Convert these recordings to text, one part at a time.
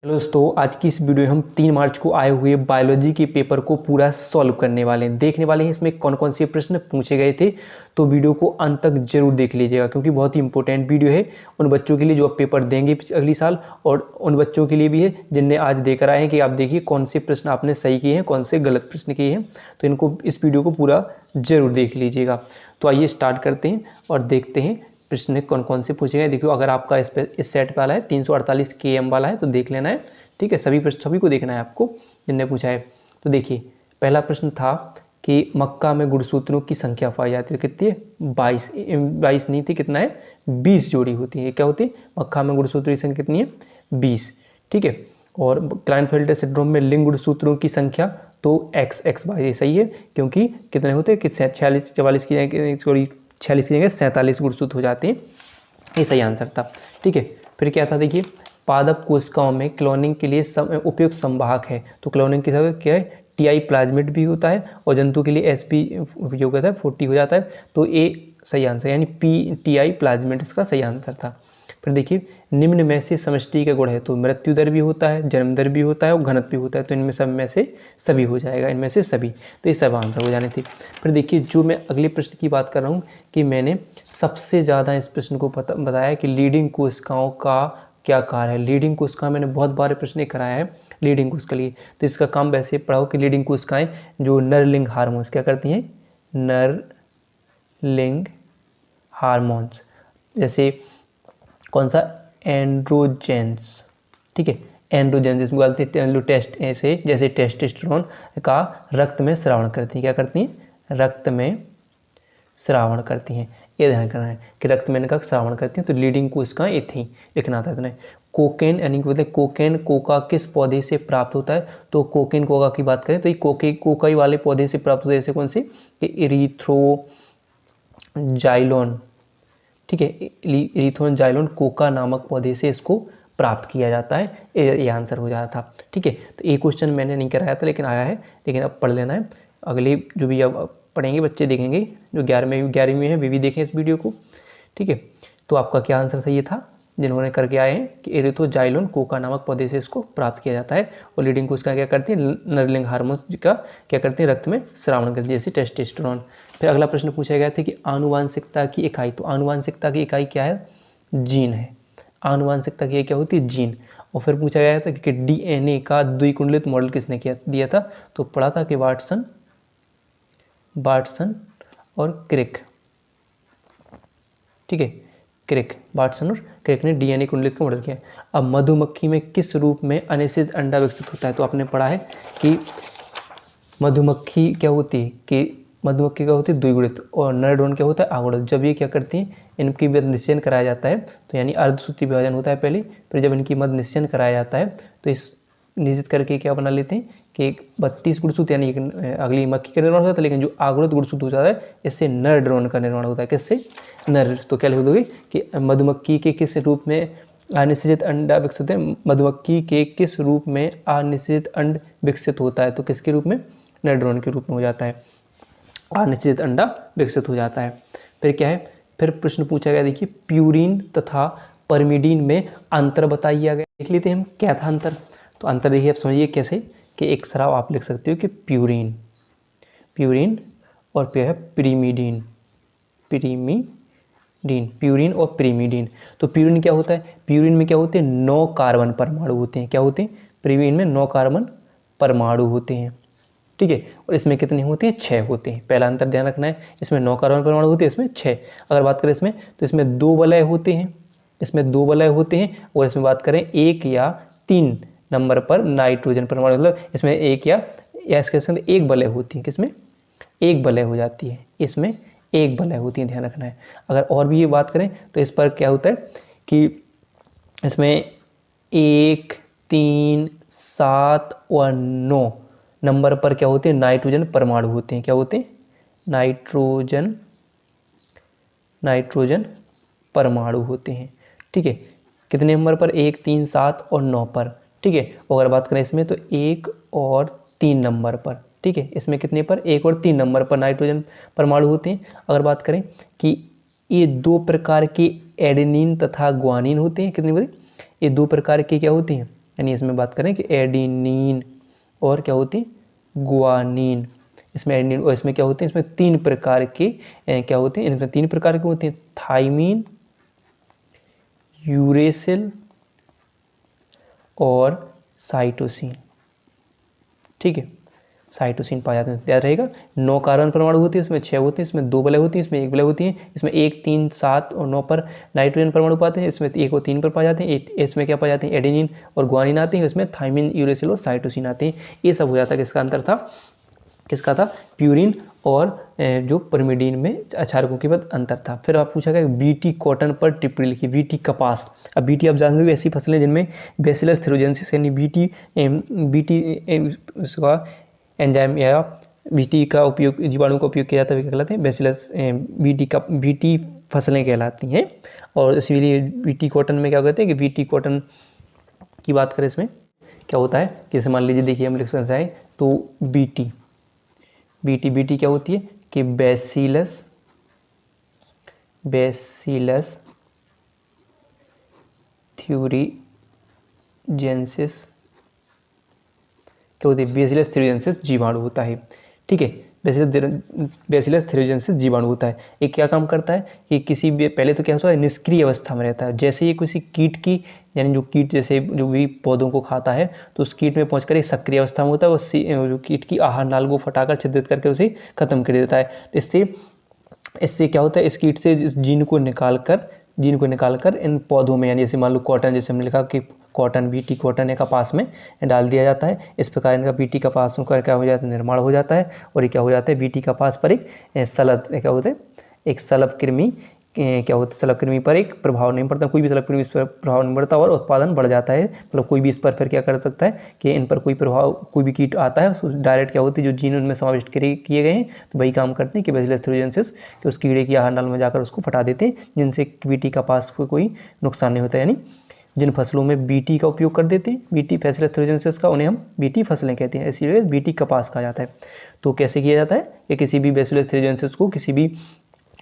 Hello दोस्तों, आज की इस वीडियो में हम 3 मार्च को आए हुए बायोलॉजी के पेपर को पूरा सॉल्व करने वाले हैं। देखने वाले हैं इसमें कौन कौन से प्रश्न पूछे गए थे। तो वीडियो को अंत तक जरूर देख लीजिएगा क्योंकि बहुत ही इंपॉर्टेंट वीडियो है उन बच्चों के लिए जो अब पेपर देंगे अगली साल, और उन बच्चों के लिए भी है जिनने आज देकर आए हैं कि आप देखिए कौन से प्रश्न आपने सही किए हैं, कौन से गलत प्रश्न किए हैं। तो इनको इस वीडियो को पूरा जरूर देख लीजिएगा। तो आइए स्टार्ट करते हैं और देखते हैं प्रश्न कौन कौन से पूछे गए। देखिए, अगर आपका इस सेट वाला है 348 km वाला है तो देख लेना है, ठीक है। सभी को देखना है आपको जिनने पूछा है। तो देखिए, पहला प्रश्न था कि मक्का में गुणसूत्रों की संख्या पाई जाती है, कितनी है? 22 नहीं थी, कितना है? 20 जोड़ी होती है। क्या होती है? मक्का में गुणसूत्रों की संख्या कितनी है? 20, ठीक है। और क्लाइनफेल्टर सिंड्रोम में लिंग गुणसूत्रों की संख्या तो XY सही है, क्योंकि कितने होते हैं कि 46 की जगह 47 गुणसूत्र हो जाते हैं। ये सही आंसर था, ठीक है। फिर क्या था? देखिए, पादप कोशिकाओं में क्लोनिंग के लिए उपयुक्त संवाहक है। तो क्लोनिंग की जगह क्या है? TI प्लाज्मिड भी होता है, और जंतु के लिए SP उपयोग होता है 40 हो जाता है। तो ए सही आंसर, यानी TI प्लाज्मिड इसका सही आंसर था। फिर देखिए, निम्न में से समष्टि का गुण है। तो मृत्यु दर भी होता है, जन्म दर भी होता है और घनत्व भी होता है। तो इनमें सब में से सभी हो जाएगा, इनमें से सभी। तो ये सब आंसर हो जाने थे। फिर देखिए, जो मैं अगले प्रश्न की बात कर रहा हूँ कि मैंने सबसे ज़्यादा इस प्रश्न को बताया कि लीडिंग कोशिकाओं का क्या कार्य है। लीडिंग कोशिका मैंने बहुत बार प्रश्न कराया है लीडिंग कोशिका लिए। तो इसका काम वैसे पढ़ाओ कि लीडिंग कोशिकाएं जो नरलिंग हार्मोन्स क्या करती हैं? नरलिंग हार्मोन्स, जैसे कौन सा? एंड्रोजेंस, ठीक है। एंड्रोजेंस इसमें बोलते हैं टेस्ट ऐसे, जैसे टेस्टोस्टेरोन का रक्त में स्रावण करती हैं। क्या करती हैं? रक्त में श्रावण करती हैं। ये ध्यान करना है कि रक्त में इनका श्रावण करती हैं। तो लीडिंग कोशिकाएं ये थी, लिखना था इतने। कोकेन यानी बोलते हैं कोकेन कोका किस पौधे से प्राप्त होता है? तो कोकेन कोका की बात करें तो ये कोकाई वाले पौधे से प्राप्त होता है। जैसे कौन से? इरीथ्रोजाइलोन, ठीक है। इरीथ्रोजाइलोन कोका नामक पौधे से इसको प्राप्त किया जाता है। ये आंसर हो जाता था, ठीक है। तो ये क्वेश्चन मैंने नहीं कराया था लेकिन आया है, लेकिन अब पढ़ लेना है। अगले जो भी अब पढ़ेंगे बच्चे देखेंगे, जो 11वीं में है वे भी देखें इस वीडियो को, ठीक है। तो आपका क्या आंसर सही था जिन्होंने करके आए हैं कि इरीथ्रोजाइलोन कोका नामक पौधे से इसको प्राप्त किया जाता है। और लीडिंग कोशिका क्या करती है? नरलिंग हार्मोन्स का क्या करती है? रक्त में श्रावण करती है, जैसे टेस्टोस्टेरोन। फिर अगला प्रश्न पूछा गया था कि आनुवांशिकता की इकाई। तो आनुवांशिकता की इकाई क्या है? जीन है। आनुवांशिकता की क्या होती है? जीन। और फिर पूछा गया था कि DNA का द्विकुंडलित मॉडल किसने दिया था? तो पढ़ा था कि वाटसन और क्रिक, ठीक है। वाटसन और क्रिक ने DNA कुंडलित का मॉडल किया। अब मधुमक्खी में किस रूप में अनिश्चित अंडा विकसित होता है? तो आपने पढ़ा है कि मधुमक्खी क्या होती है कि मधुमक्खी क्या होती है? द्विगुणित, और नर ड्रोन क्या होता है? आगुणित। जब ये क्या करती हैं, इनकी मध्य निषेचन कराया जाता है, तो यानी अर्धसूत्रीय विभाजन होता है पहले, फिर जब इनकी मध्य निषेचन कराया जाता है तो इस निश्चित करके क्या बना लेते हैं कि 32 गुणसूत्र यानी अगली मक्खी का निर्माण होता है। लेकिन जो आगुणित गुणसूत्र हो जाता है इससे नर ड्रोन का निर्माण होता है। किससे? नर। तो क्या लिख दोगे कि मधुमक्खी के किस रूप में अनिश्चित अंडा विकसित है? मधुमक्खी के किस रूप में अनिश्चित अंड विकसित होता है? तो किसके रूप में? नर ड्रोन के रूप में हो जाता है, अनिश्चित अंडा विकसित हो जाता है। फिर क्या है? फिर प्रश्न पूछा गया, देखिए, प्यूरिन तथा परमिडीन में अंतर बताइए गया। देख लेते हैं हम क्या था अंतर। तो अंतर देखिए, आप समझिए कैसे कि एक शराब आप लिख सकते हो कि प्यूरिन और फिर है प्रीमिडीन। प्यूरिन और प्रीमिडीन। तो प्यूरिन क्या होता है? प्यूरिन में क्या होते हैं? 9 कार्बन परमाणु होते हैं। क्या होते हैं? प्रीमिडीन में 9 कार्बन परमाणु होते हैं, ठीक है। और इसमें कितने होते हैं? 6 होते हैं। पहला अंतर ध्यान रखना है, इसमें 9 कार्बन परमाणु होते हैं, इसमें 6। अगर बात करें इसमें तो इसमें 2 वलय होते हैं, और इसमें बात करें 1 या 3 नंबर पर नाइट्रोजन परमाणु, मतलब इसमें 1 या इसके संग 1 वलय होती है। किसमें? 1 वलय हो जाती है, इसमें 1 वलय होती है, ध्यान रखना है। अगर और भी ये बात करें तो इस पर क्या होता है कि इसमें 1, 3, 7 और 9 नंबर पर क्या होते हैं? नाइट्रोजन परमाणु होते हैं। क्या होते हैं? नाइट्रोजन परमाणु होते हैं, ठीक है। कितने नंबर पर? 1, 3, 7 और 9 पर, ठीक है। अगर बात करें इसमें तो 1 और 3 नंबर पर, ठीक है। इसमें कितने पर? 1 और 3 नंबर पर नाइट्रोजन परमाणु होते हैं। अगर बात करें कि ये 2 प्रकार के एडेनिन तथा ग्वानिन होते हैं, कितने बड़े? ये 2 प्रकार के क्या होते हैं? यानी इसमें बात करें कि एडेनिन और क्या होती है, गुआनिन। इसमें एडेनिन और इसमें क्या होते हैं, इसमें 3 प्रकार के क्या होते हैं, इसमें 3 प्रकार के होते हैं, थाइमीन, यूरेसिल और साइटोसिन। ठीक है, साइटोसिन पाए जाते हैं, याद रहेगा। 9 कार्बन परमाणु होती है, इसमें 6 होते हैं, इसमें 2 वलय होती है, इसमें 1 वलय होती है। इसमें 1, 3, 7 और 9 पर नाइट्रोजन परमाणु पाते हैं, इसमें 1 और 3 पर पाए जाते हैं। इसमें क्या पाए जाते हैं, एडेनिन और गुआनिन आते हैं, इसमें थाइमिन, यूरेसिल और साइटोसिन आते हैं। ये सब हो जाता है, किसका अंतर था, किसका था, प्यूरिन और जो परमिडीन में क्षारकों के बाद अंतर था। फिर आप पूछा गया बीटी कॉटन पर टिप्पणी लिखी, बीटी कपास। अब बीटी आप जानते हो ऐसी फसलें जिनमें बेसिलस थ्रोजेंसिस यानी बीटी इसका एंजाइम या बीटी का उपयोग, जीवाणु का उपयोग किया जाता है, क्या कहलाते हैं, बेसिलस बीटी फसलें कहलाती हैं। और इसीलिए बीटी कॉटन में क्या कहते हैं कि बीटी कॉटन की बात करें, इसमें क्या होता है कि जैसे मान लीजिए, देखिए हम लिख सकते हैं तो बीटी क्या होती है कि बेसिलस थ्योरीजेंसिस क्या होती है, बेसिलस थ्योरीजेंसिस जीवाणु होता है। ठीक है, बेसिलस थ्योरीजेंसिस जीवाणु होता है। ये क्या काम करता है कि किसी भी, पहले तो क्या होता है, निष्क्रिय अवस्था में रहता है। जैसे ये किसी कीट की, यानी जो कीट जैसे जो भी पौधों को खाता है, तो उस कीट में पहुंचकर एक सक्रिय अवस्था में होता है, वो जो कीट की आहार नाल को फटाकर छिद्रित करके उसे खत्म कर देता है। तो इससे क्या होता है, इस कीट से इस जीन को निकालकर इन पौधों में, यानी जैसे मान लो कॉटन, जैसे हमने लिखा कि कॉटन, बीटी कॉटन या कपास में डाल दिया जाता है। इस प्रकार इनका बीटी कपासों का क्या हो जाता है, निर्माण हो जाता है। और ये क्या हो जाता है, बीटी कपास पर एक क्या होता है, एक शलभकृमि क्या होता है, शलभकृमि पर एक प्रभाव नहीं पड़ता, कोई भी शलभकृमि इस पर प्रभाव नहीं पड़ता और उत्पादन बढ़ जाता है। मतलब कोई भी इस पर फिर क्या कर सकता है कि इन पर कोई प्रभाव, कोई भी कीट आता है उसको डायरेक्ट क्या होती है, जो जीन उनमें समाविष्ट किए गए हैं, तो वही काम करते हैं कि बेसिलस थ्योरीजेंसिस कि उस कीड़े की आहार नाल में जाकर उसको फटा देते हैं, जिनसे बीटी कपास को कोई नुकसान नहीं होता। यानी जिन फसलों में बीटी का उपयोग कर देते हैं, बीटी बेसिलस थ्योरीजेंसिस का, उन्हें हम बीटी फसलें कहते हैं, इसीलिए बीटी कपास कहा जाता है। तो कैसे किया जाता है कि किसी भी बेसिलस थ्योरीजेंसिस को, किसी भी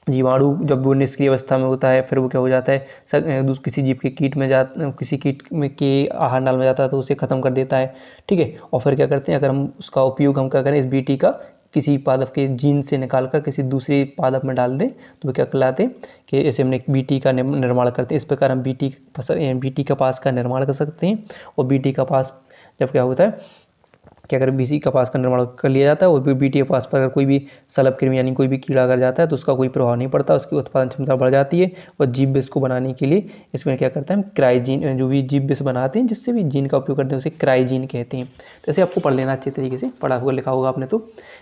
जीवाणु जब वो निष्क्रिय अवस्था में होता है, फिर वो क्या हो जाता है, किसी जीव के कीट में किसी कीट में के आहार नाल में जाता है, तो उसे खत्म कर देता है। ठीक है, और फिर क्या करते हैं, अगर हम उसका उपयोग हम क्या करें, इस बीटी का किसी पादप के जीन से निकालकर किसी दूसरे पादप में डाल दें, तो वो क्या कहलाते हैं कि ऐसे हमने बीटी का निर्माण करते हैं। इस प्रकार हम बीटी कपास का निर्माण कर सकते हैं। और बीटी कपास जब क्या होता है कि अगर बीसी कपास का निर्माण कर लिया जाता है और बीटी कपास पर अगर कोई भी शलभकृमि यानी कोई भी कीड़ा अगर जाता है, तो उसका कोई प्रभाव नहीं पड़ता, उसकी उत्पादन क्षमता बढ़ जाती है। और जीव विष को बनाने के लिए इसमें क्या करते हैं, हम क्राइजीन, जो भी जीव विष बनाते हैं जिससे भी जीन का उपयोग करते हैं, उसे क्राइजीन कहते हैं। तो ऐसे आपको पढ़ लेना अच्छे तरीके से, पढ़ा हुआ लिखा होगा आपने। तो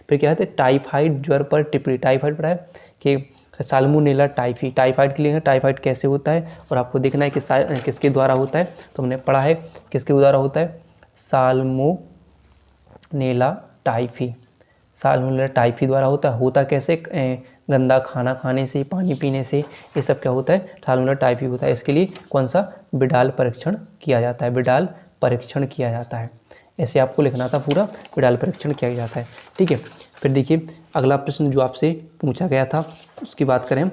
फिर क्या कहते हैं, टाइफाइड ज्वर पर टिप्पणी। टाइफाइड पढ़ा है कि साल्मोनेला टाइफाइड के लिए टाइफाइड कैसे होता है, और आपको देखना है कि किसके द्वारा होता है। तो हमने पढ़ा है किसके द्वारा होता है, साल्मोनेला टाइफी द्वारा होता कैसे, गंदा खाना खाने से, पानी पीने से, ये सब क्या होता है, साल्मोनेला टाइफी होता है। इसके लिए कौन सा, बिडाल परीक्षण किया जाता है, बिडाल परीक्षण किया जाता है। ऐसे आपको लिखना था पूरा, बिडाल परीक्षण किया जाता है। ठीक है, फिर देखिए अगला प्रश्न जो आपसे पूछा गया था उसकी बात करें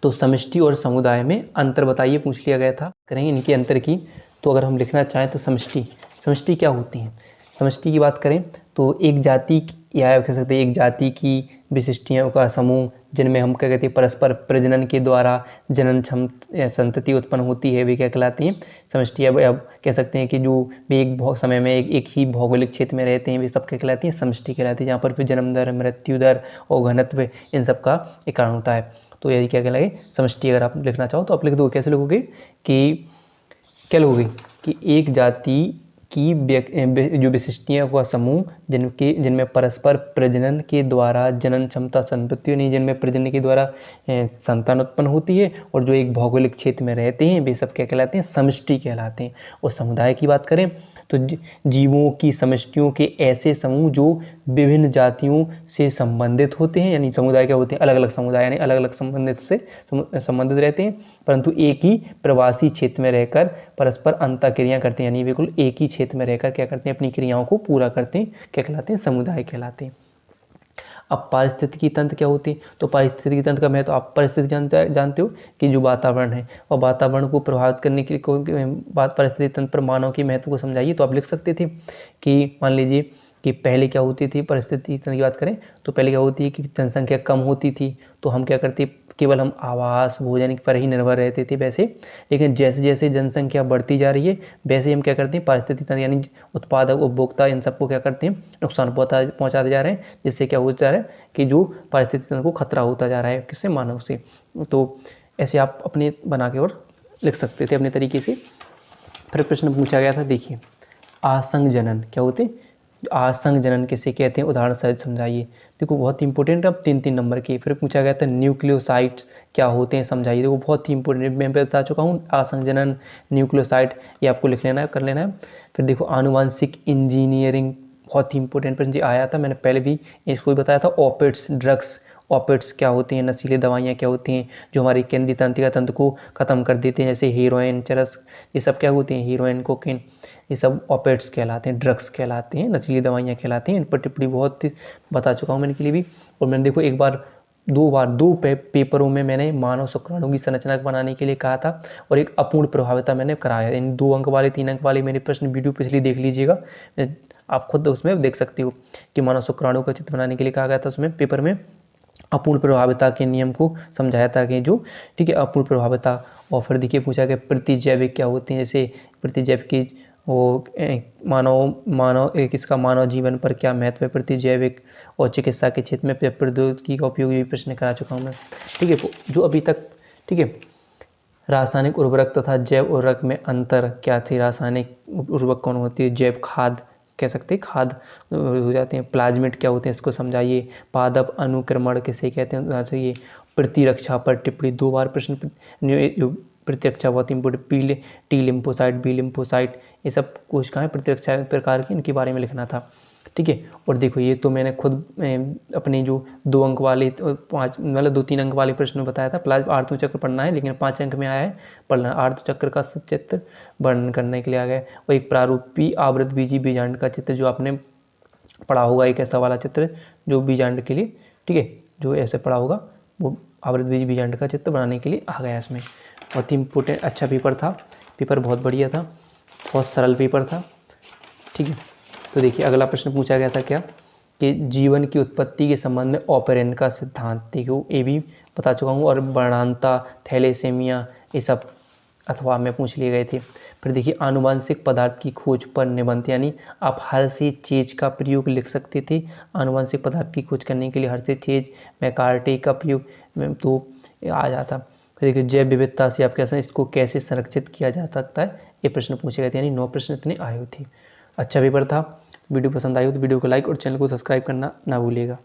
तो समष्टि और समुदाय में अंतर बताइए, पूछ लिया गया था। करेंगे इनके अंतर की। तो अगर हम लिखना चाहें तो समष्टि क्या होती है, समष्टि की बात करें तो एक जाति या कह सकते हैं एक जाति की विशिष्टियों का समूह, जिनमें हम क्या कहते हैं परस्पर प्रजनन के द्वारा जनन संतति उत्पन्न होती है, वे क्या कहलाती हैं, समष्टि। अब कह सकते हैं कि जो भी एक समय में एक ही भौगोलिक क्षेत्र में रहते हैं, वे सब क्या कहलाती हैं, समष्टि कहलाती है, जहाँ पर फिर जन्म दर, मृत्यु दर और घनत्व इन सब का एक कारण होता है। तो यही क्या कहलाए, समष्टि। अगर आप लिखना चाहो तो आप लिख दो, कैसे लिखोगे कि क्या लिखोगे कि एक जाति की जो विशिष्टियों का समूह जिनमें परस्पर प्रजनन के द्वारा जनन क्षमता संपत्ति नहीं, जिनमें प्रजनन के द्वारा संतान उत्पन्न होती है, और जो एक भौगोलिक क्षेत्र में रहते हैं, वे सब क्या कहलाते हैं, समष्टि कहलाते हैं। और समुदाय की बात करें तो जीवों की समष्टियों के ऐसे समूह जो विभिन्न जातियों से संबंधित होते हैं, यानी समुदाय क्या होते हैं, अलग अलग समुदाय, यानी अलग अलग संबंधित रहते हैं, परंतु एक ही प्रवासी क्षेत्र में रहकर परस्पर अंतःक्रिया करते हैं, यानी बिल्कुल एक ही क्षेत्र में रहकर क्या करते हैं, अपनी क्रियाओं को पूरा करते हैं, क्या कहलाते हैं, समुदाय कहलाते हैं। अब पारिस्थितिकी तंत्र क्या होते हैं, तो पारिस्थितिकी तंत्र का महत्व आप परिस्थिति जानते हो कि जो वातावरण है और वातावरण को प्रभावित करने के लिए बात पारिस्थितिकी तंत्र पर मानव के महत्व को समझाइए। तो आप लिख सकते थे कि मान लीजिए कि पहले क्या होती थी, परिस्थिति की बात करें तो पहले क्या होती है कि जनसंख्या कम होती थी, तो हम क्या करते, केवल हम आवास भोजन पर ही निर्भर रहते थे वैसे। लेकिन जैसे जैसे जनसंख्या बढ़ती जा रही है वैसे हम क्या करते हैं, पारिस्थितिक तंत्र यानी उत्पादक उपभोक्ता इन सबको क्या करते हैं, नुकसान पहुँचाते जा रहे हैं, जिससे क्या होता जा रहा है कि जो पारिस्थितिक तंत्र को खतरा होता जा रहा है किससे, मानव से। तो ऐसे आप अपने बना के और लिख सकते थे अपने तरीके से। फिर प्रश्न पूछा गया था, देखिए आसंग जनन क्या होते, आसंग जनन किसे कहते हैं, उदाहरण सहित समझाइए। देखो बहुत इंपॉर्टेंट है, अब 3-3 नंबर के। फिर पूछा गया था न्यूक्लियोसाइट्स क्या होते हैं, समझाइए। देखो बहुत ही इंपॉर्टेंट, मैं बता चुका हूँ, आसंग जनन, न्यूक्लियोसाइट, ये आपको लिख लेना है, कर लेना है। फिर देखो आनुवांशिक इंजीनियरिंग, बहुत ही इंपॉर्टेंट प्रश्न आया था, मैंने पहले भी इसको भी बताया था। ओपिड्स ड्रग्स, ओपिड्स क्या होते हैं, नशीली दवाइयाँ क्या होती हैं जो हमारी केंद्रीय तंत्रिका तंत्र को ख़त्म कर देते हैं, जैसे हीरोइन, चरस, ये सब क्या होती हैं, हीरोइन, कोकेन, ये सब ओपिड्स कहलाते हैं, ड्रग्स कहलाते हैं, नशीली दवाइयाँ कहलाती हैं। इन पर टिप्पणी बहुत बता चुका हूँ मैंने के लिए भी। और मैंने देखो एक बार दो पेपरों में मैंने मानव शुक्राणु की संरचना बनाने के लिए कहा था और एक अपूर्ण प्रभाविता मैंने कराया। इन 2 अंक वाले 3 अंक वाले मेरे प्रश्न वीडियो पिछली देख लीजिएगा, आप खुद उसमें देख सकते हो कि मानव शुक्राणु का चित्र बनाने के लिए कहा गया था उसमें पेपर में अपूर्ण प्रभाविता के नियम को समझाया था कि जो, ठीक है, अपूर्ण प्रभाविता। और फिर देखिए पूछा गया प्रतिजैविक क्या होते हैं, जैसे प्रतिजैविक की वो मानव इसका मानव जीवन पर क्या महत्व है, प्रतिजैविक। और चिकित्सा के क्षेत्र में प्रौद्योगिकी का उपयोग, ये प्रश्न करा चुका हूँ मैं, ठीक है। जो अभी तक, ठीक है, रासायनिक उर्वरक तथा जैव उर्वरक में अंतर क्या थे, रासायनिक उर्वरक कौन होती है, जैव खाद कह सकते हैं, खाद हो जाते हैं। प्लाज्मिड क्या होते हैं, इसको समझाइए। पादप अनुक्रमण किसे कहते हैं, चाहिए। प्रतिरक्षा पर टिप्पणी, 2 बार प्रश्न, प्रतिरक्षा बहुत important, t lymphocyte, b lymphocyte, ये सब कोशिकाएं प्रतिरक्षा प्रकार की, इनके बारे में लिखना था, ठीक है। और देखो ये तो मैंने खुद अपने जो 2 अंक वाले 5 मतलब 2-3 अंक वाले प्रश्न में बताया था। आर्द्र चक्र पढ़ना है, लेकिन 5 अंक में आया है पढ़ना, आर्द्र चक्र का चित्र वर्णन करने के लिए आ गया। और एक प्रारूपी आवृत बीजी बीजांड का चित्र जो आपने पढ़ा होगा, एक ऐसा वाला चित्र जो बीजांड के लिए, ठीक है, जो ऐसे पढ़ा होगा वो आवृत बीजी बीजांड का चित्र बनाने के लिए आ गया इसमें। बहुत ही इम्पोर्टेंट अच्छा पेपर था, पेपर बहुत बढ़िया था, बहुत सरल पेपर था, ठीक है। तो देखिए अगला प्रश्न पूछा गया था क्या, कि जीवन की उत्पत्ति के संबंध में ऑपेरेंट का सिद्धांत, देखो ये भी बता चुका हूँ। और वर्णांता, थैलेसेमिया, ये सब अथवा में पूछ लिए गए थे। फिर देखिए आनुवंशिक पदार्थ की खोज पर निबंध, यानी आप हर से चीज़ का प्रयोग लिख सकते थे। आनुवंशिक पदार्थ की खोज करने के लिए हर से चीज़ मैकार्टे का प्रयोग तो आ जाता। फिर देखिए जैव विविधता से आप कैसे, इसको कैसे संरक्षित किया जा सकता है, ये प्रश्न पूछे गए थे, यानी 9 प्रश्न इतने आए हुए थे। अच्छा पेपर था। वीडियो पसंद आई हो तो वीडियो को लाइक और चैनल को सब्सक्राइब करना ना भूलिएगा।